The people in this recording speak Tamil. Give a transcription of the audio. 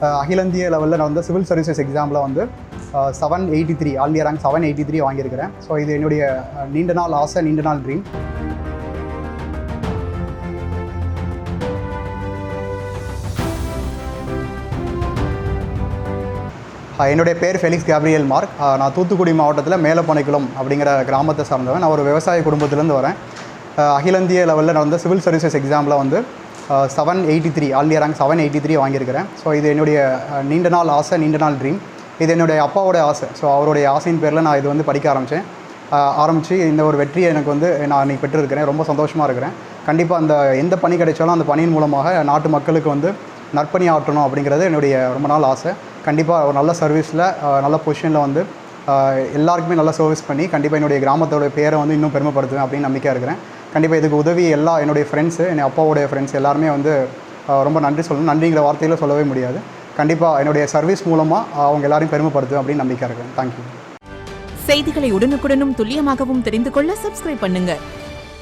அகில இந்திய லெவலில் நான் வந்து சிவில் சர்வீசஸ் எக்ஸாமில் வந்து 783 ஆல் இந்தியா ரேங்க் 783 வாங்கியிருக்கிறேன். ஸோ இது என்னுடைய நீண்ட நாள் ஆசை, நீண்ட நாள் ட்ரீம். என்னுடைய பேர் ஃபெலிக்ஸ் கேப்ரியல் மார்க். நான் தூத்துக்குடி மாவட்டத்தில் மேலப்பனைக்குளம் அப்படிங்கிற கிராமத்தை சார்ந்தவன். நான் ஒரு விவசாய குடும்பத்திலேருந்து வரேன். அகில இந்திய லெவலில் நான் வந்து சிவில் சர்வீசஸ் எக்ஸாமில் வந்து 783 ஆல் இந்தியா ரேங்க் 783 வாங்கியிருக்கிறேன். ஸோ இது என்னுடைய நீண்ட நாள் ஆசை, நீண்ட நாள் ட்ரீம். இது என்னுடைய அப்பாவோட ஆசை. ஸோ அவருடைய ஆசையின் பேரில் நான் இது வந்து படிக்க ஆரம்பித்து இந்த ஒரு வெற்றியை எனக்கு வந்து நான் இன்றைக்கி பெற்றிருக்கிறேன். ரொம்ப சந்தோஷமாக இருக்கிறேன். கண்டிப்பாக அந்த எந்த பணி கிடைச்சாலும் அந்த பணியின் மூலமாக நாட்டு மக்களுக்கு வந்து நற்பணி ஆற்றணும் அப்படிங்கிறது என்னுடைய ரொம்ப நாள் ஆசை. கண்டிப்பாக ஒரு நல்ல சர்வீஸில் நல்ல பொசிஷனில் வந்து எல்லாருக்குமே நல்லா சர்வீஸ் பண்ணி கண்டிப்பாக என்னுடைய கிராமத்தோட பேரை வந்து இன்னும் பெருமைப்படுத்துவேன் அப்படின்னு நம்பிக்கையாக இருக்கிறேன். கண்டிப்பாக இதுக்கு உதவி என்னுடைய ஃப்ரெண்ட்ஸு, என் அப்பாவுடைய ஃப்ரெண்ட்ஸ் எல்லாருமே வந்து ரொம்ப நன்றி சொல்லணும். நன்றிங்கிற வார்த்தையில் சொல்லவே முடியாது. கண்டிப்பாக என்னுடைய சர்வீஸ் மூலமாக அவங்க எல்லாரையும் பெருமைப்படுத்துவேன் அப்படின்னு நம்பிக்கையாக இருக்கிறேன். தேங்க்யூ. செய்திகளை உடனுக்குடனும் துல்லியமாகவும் தெரிந்து கொள்ள சப்ஸ்கிரைப் பண்ணுங்கள்.